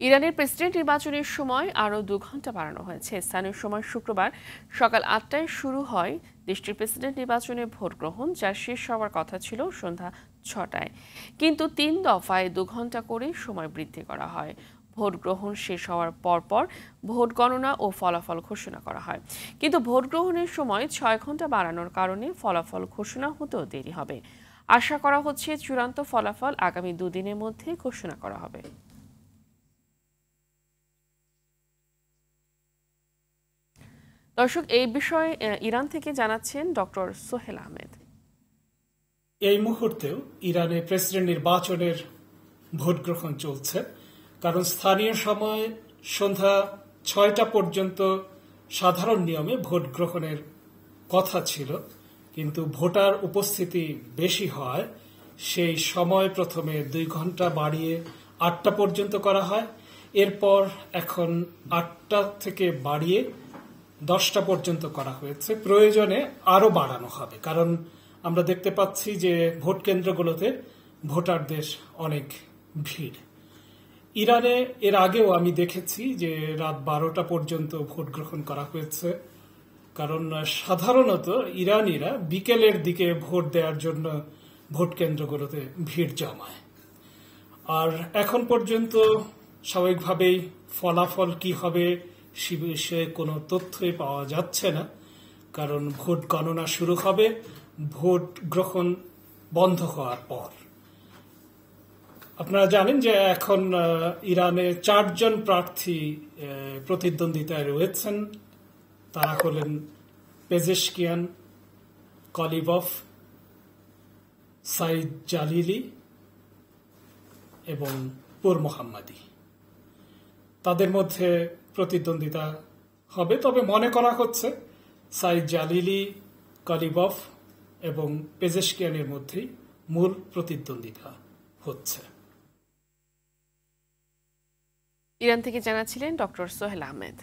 ইরানের প্রেসিডেন্ট নির্বাচনের সময় আরও 2 ঘণ্টা বাড়ানো হয়েছে। স্থানীয় সময় শুক্রবার সকাল 8টায় শুরু হয় দেশটির প্রেসিডেন্ট নির্বাচনে ভোট গ্রহণ, যার শেষ হওয়ার কথা ছিল সন্ধ্যা 6টায়। কিন্তু 3 দফায় 2 ঘণ্টা করে সময় বৃদ্ধি করা হয়। ভোট গ্রহণ শেষ হওয়ার পরপর ভোট গণনা ও ফলাফল ঘোষণা করা হয়। কিন্তু ভোট গ্রহণের সময় 6 ঘণ্টা বাড়ানোর কারণে ফলাফল ঘোষণা হতেও দেরি হবে। আশা করা হচ্ছে চূড়ান্ত ফলাফল আগামী 2 দিনের মধ্যে ঘোষণা করা হবে। দর্শক, এই বিষয়ে ইরান থেকে জানাচ্ছেন ডক্টর সোহেল আহমেদ। এই মুহূর্তেও ইরানে প্রেসিডেন্ট নির্বাচনের ভোট গ্রহণ চলছে, কারণ স্থানীয় সময় সন্ধ্যা 6টা পর্যন্ত সাধারণ নিয়মে ভোট গ্রহণের কথা ছিল, কিন্তু ভোটার উপস্থিতি বেশি হয় সেই সময় প্রথমে 2 ঘণ্টা বাড়িয়ে 8টা পর্যন্ত করা হয়। এরপর এখন 8টা থেকে বাড়িয়ে 10টা পর্যন্ত করা হয়েছে। প্রয়োজনে আরো বাড়ানো হবে, কারণ আমরা দেখতে পাচ্ছি যে ভোট কেন্দ্রগুলোতে ভোটারদের অনেক ভিড়। ইরানে এর আগেও আমি দেখেছি যে রাত 12টা পর্যন্ত ভোট গ্রহণ করা হয়েছে, কারণ সাধারণত ইরানিরা বিকেলের দিকে ভোট দেওয়ার জন্য ভোট কেন্দ্রগুলোতে ভিড় জমায়। আর এখন পর্যন্ত স্বাভাবিকভাবেই ফলাফল কি হবে সে বিষয়ে কোনো তথ্যই পাওয়া যাচ্ছে না, কারণ ভোট গণনা শুরু হবে ভোট গ্রহণ বন্ধ হওয়ার পর। আপনারা জানেন যে এখন ইরানে 4 জন প্রার্থী প্রতিদ্বন্দ্বিতায় রয়েছেন। তারা হলেন পেজেশকিয়ান, কলিবফ, সাইদ জালিলি এবং পুর মোহাম্মদী। তাদের মধ্যে প্রতিদ্বন্দ্বিতা হবে, তবে মনে করা হচ্ছে সাইদ জালিলি, কলিবফ এবং পেজেশকিয়ানের মধ্যেই মূল প্রতিদ্বন্দ্বিতা হচ্ছে। ইরান থেকে জানাচ্ছিলেন ডক্টর সোহেল আহমেদ।